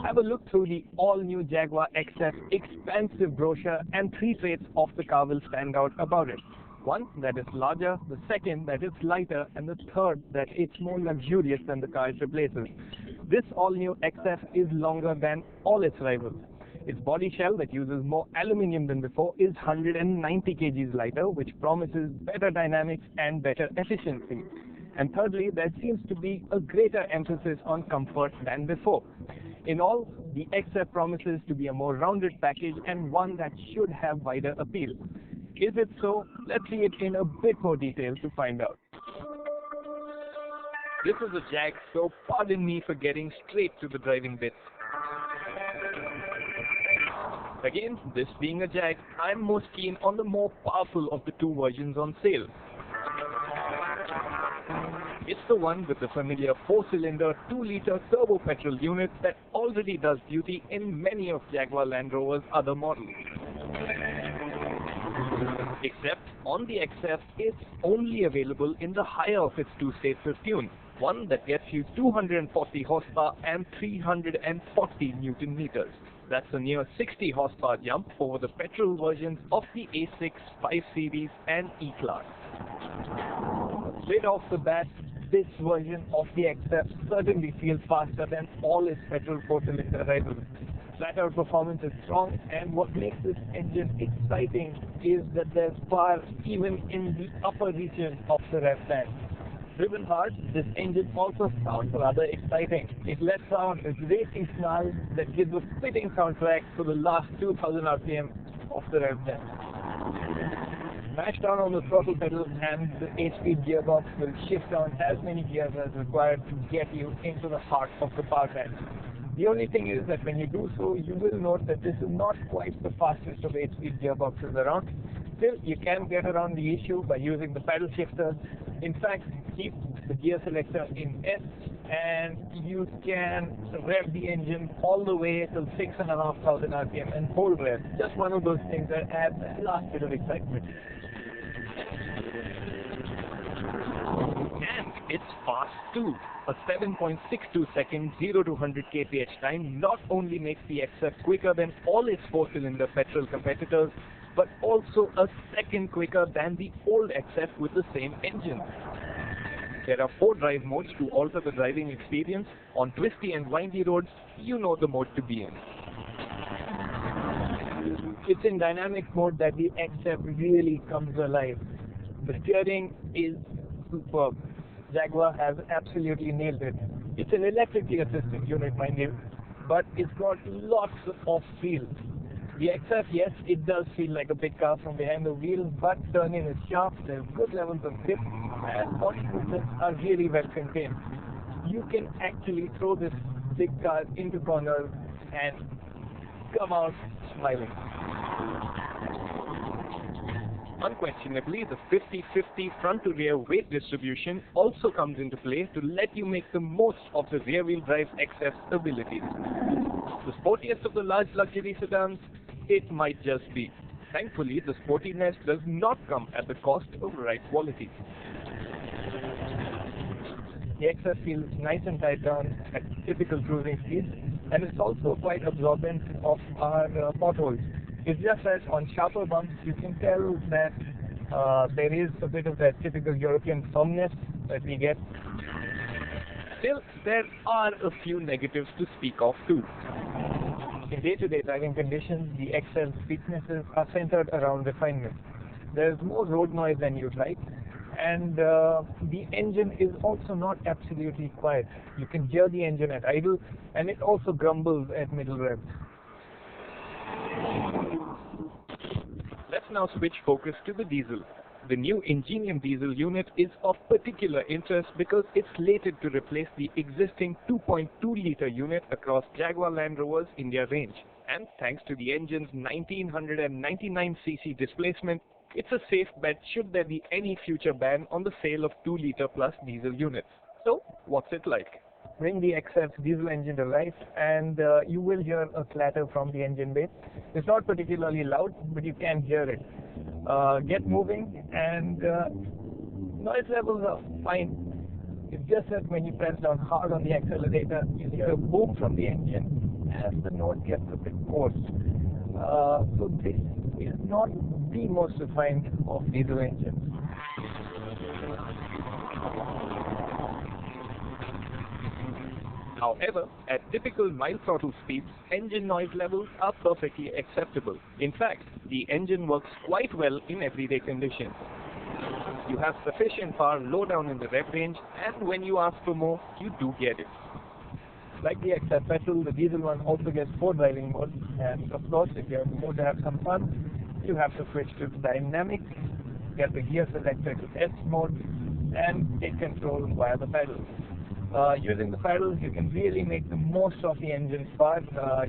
have a look through the all-new Jaguar XF expansive brochure, and three traits of the car will stand out about it. One, that it's larger; the second, that it's lighter; and the third, that it's more luxurious than the car it replaces. This all-new XF is longer than all its rivals. Its body shell, that uses more aluminium than before, is 190 kgs lighter, which promises better dynamics and better efficiency. And thirdly, there seems to be a greater emphasis on comfort than before. In all, the XF promises to be a more rounded package and one that should have wider appeal. Is it so? Let's see it in a bit more detail to find out. This is a Jag, so pardon me for getting straight to the driving bits. Again, this being a Jag, I'm most keen on the more powerful of the two versions on sale. It's the one with the familiar 4-cylinder 2-liter turbo petrol unit that already does duty in many of Jaguar Land Rover's other models. Except on the XF, it's only available in the higher of its two states of tune, one that gets you 240 horsepower and 340 Newton meters. That's a near 60 horsepower jump over the petrol versions of the A6, 5 Series and E-Class. Straight off the bat, this version of the XF certainly feels faster than all its petrol 4-cylinder rivals. Flat-out performance is strong, and what makes this engine exciting is that there's power even in the upper region of the rev band. Driven hard, this engine also sounds rather exciting. It lets out a racy snarl that gives a fitting soundtrack to the last 2000 RPM of the rev band. Smash down on the throttle pedal and the 8-speed gearbox will shift down as many gears as required to get you into the heart of the power band. The only thing is that when you do so, you will note that this is not quite the fastest of 8-speed gearboxes around. Still, you can get around the issue by using the paddle shifter. In fact, keep the gear selector in S and you can rev the engine all the way till 6,500 RPM and hold rev. Just one of those things that adds that last bit of excitement. And it's fast too. A 7.62 second 0 to 100 kph time not only makes the XF quicker than all its 4-cylinder petrol competitors, but also a second quicker than the old XF with the same engine. There are 4 drive modes to alter the driving experience. On twisty and windy roads, you know the mode to be in. It's in dynamic mode that the XF really comes alive. The steering is superb. Jaguar has absolutely nailed it. It's an electrically assisted unit, mind you, but it's got lots of feel. The XF, yes, it does feel like a big car from behind the wheel, but turning is sharp, there's good levels of grip, and body movements are really well contained. You can actually throw this big car into corners and come out smiling. Unquestionably, the 50-50 front-to-rear weight distribution also comes into play to let you make the most of the rear-wheel drive XF's abilities. The sportiest of the large luxury sedans? It might just be. Thankfully, the sportiness does not come at the cost of ride quality. The XF feels nice and tight down at typical cruising speeds, and it's also quite absorbent of our potholes. It's just that on sharper bumps, you can tell that there is a bit of that typical European firmness that we get. Still, there are a few negatives to speak of too. In day-to-day driving conditions, the XL's weaknesses are centered around refinement. There's more road noise than you'd like, and the engine is also not absolutely quiet. You can hear the engine at idle, and it also grumbles at middle revs. Let's now switch focus to the diesel. The new Ingenium diesel unit is of particular interest because it's slated to replace the existing 2.2-liter unit across Jaguar Land Rover's India range. And thanks to the engine's 1999cc displacement, it's a safe bet should there be any future ban on the sale of 2-liter plus diesel units. So, what's it like? Bring the XF's diesel engine to life and you will hear a clatter from the engine bay. It's not particularly loud, but you can hear it. Get moving, and noise levels are fine. It's just that when you press down hard on the accelerator, you hear a boom from the engine, and the note gets a bit coarse. So this is not the most refined of diesel engines. However, at typical mild throttle speeds, engine noise levels are perfectly acceptable. In fact, the engine works quite well in everyday conditions. You have sufficient power low down in the rev range, and when you ask for more, you do get it. Like the XF petrol, the diesel one also gets 4 driving modes, and of course, if you have more to have some fun, you have to switch to dynamic, get the gear selector to S mode, and take control via the pedals. Using the pedals, you can really make the most of the engine's power.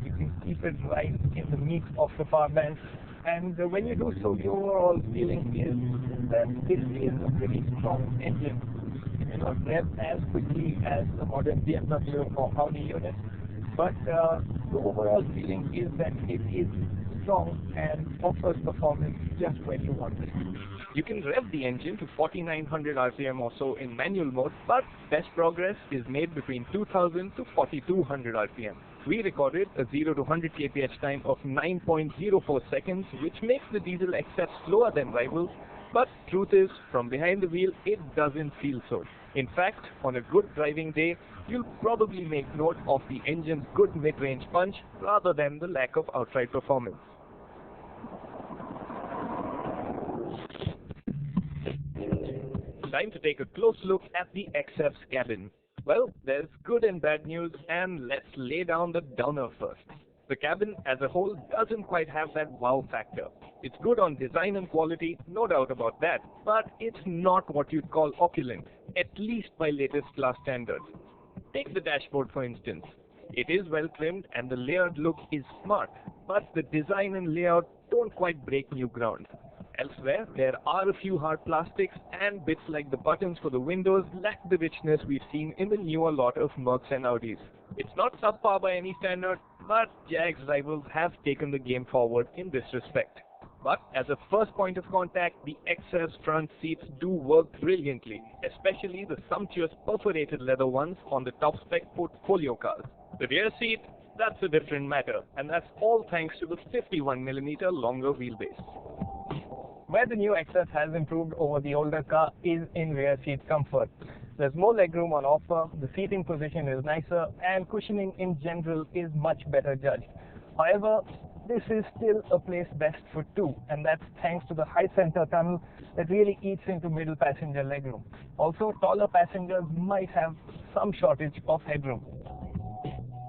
You can keep it right in the meat of the power band, and when you do so, the overall feeling is that this is a pretty strong engine. It may not rev as quickly as the modern BMW or Audi unit, but the overall feeling is that it is strong and offers performance just when you want it. You can rev the engine to 4900 RPM or so in manual mode, but best progress is made between 2000 to 4200 RPM. We recorded a 0 to 100 kph time of 9.04 seconds, which makes the diesel XF slower than rivals, but truth is, from behind the wheel, it doesn't feel so. In fact, on a good driving day, you'll probably make note of the engine's good mid-range punch rather than the lack of outright performance. Time to take a close look at the XF's cabin. Well, there's good and bad news, and let's lay down the downer first. The cabin as a whole doesn't quite have that wow factor. It's good on design and quality, no doubt about that, but it's not what you'd call opulent, at least by latest class standards. Take the dashboard for instance. It is well trimmed and the layered look is smart, but the design and layout don't quite break new ground. Elsewhere, there are a few hard plastics, and bits like the buttons for the windows lack the richness we've seen in the newer lot of Mercs and Audis. It's not subpar by any standard, but Jag's rivals have taken the game forward in this respect. But as a first point of contact, the XF's front seats do work brilliantly, especially the sumptuous perforated leather ones on the top-spec portfolio cars. The rear seat, that's a different matter, and that's all thanks to the 51mm longer wheelbase. Where the new XF has improved over the older car is in rear seat comfort. There's more legroom on offer, the seating position is nicer, and cushioning in general is much better judged. However, this is still a place best for two, and that's thanks to the high center tunnel that really eats into middle passenger legroom. Also, taller passengers might have some shortage of headroom.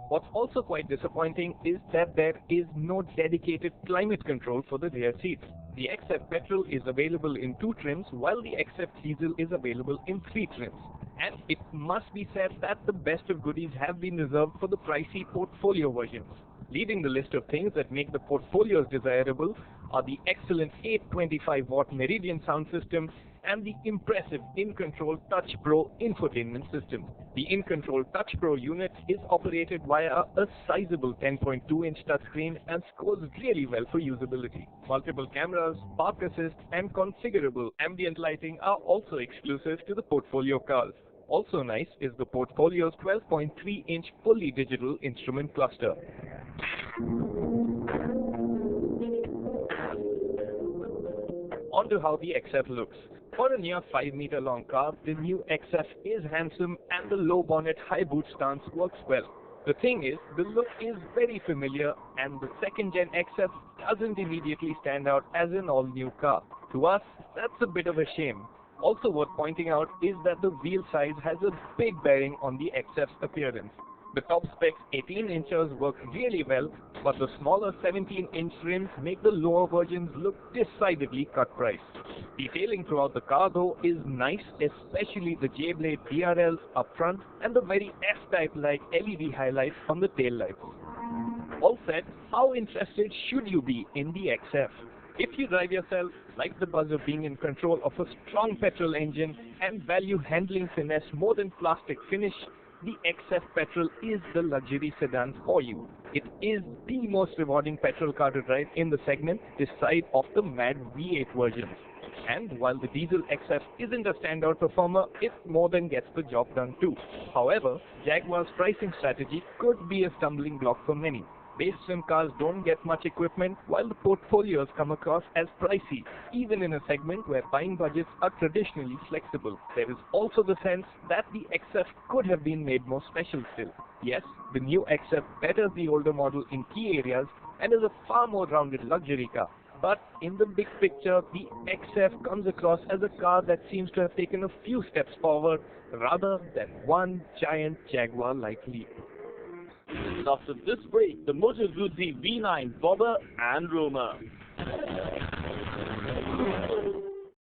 What's also quite disappointing is that there is no dedicated climate control for the rear seats. The XF Petrol is available in 2 trims, while the XF Diesel is available in 3 trims. And it must be said that the best of goodies have been reserved for the pricey portfolio versions. Leading the list of things that make the portfolios desirable are the excellent 825-watt Meridian sound system and the impressive InControl Touch Pro infotainment system. The InControl Touch Pro unit is operated via a sizable 10.2-inch touchscreen and scores really well for usability. Multiple cameras, park assist, and configurable ambient lighting are also exclusive to the portfolio cars. Also nice is the portfolio's 12.3-inch fully digital instrument cluster. On to how the XF looks. For a near 5-meter long car, the new XF is handsome and the low bonnet high boot stance works well. The thing is, the look is very familiar and the second gen XF doesn't immediately stand out as an all-new car. To us, that's a bit of a shame. Also worth pointing out is that the wheel size has a big bearing on the XF's appearance. The top spec 18 inches work really well, but the smaller 17-inch rims make the lower versions look decidedly cut price. Detailing throughout the car though is nice, especially the J-Blade DRLs up front and the very F-type-like LED highlights on the tail lights. All said, how interested should you be in the XF? If you drive yourself, like the buzz of being in control of a strong petrol engine and value handling finesse more than plastic finish, the XF Petrol is the luxury sedan for you. It is the most rewarding petrol car to drive in the segment, this side of the mad V8 versions. And while the diesel XF isn't a standout performer, it more than gets the job done too. However, Jaguar's pricing strategy could be a stumbling block for many. Base trim cars don't get much equipment, while the portfolios come across as pricey, even in a segment where buying budgets are traditionally flexible. There is also the sense that the XF could have been made more special still. Yes, the new XF betters the older model in key areas and is a far more rounded luxury car. But in the big picture, the XF comes across as a car that seems to have taken a few steps forward rather than one giant Jaguar-like leap. After this break, the Motor Guzzi V9 Bobber and Roma.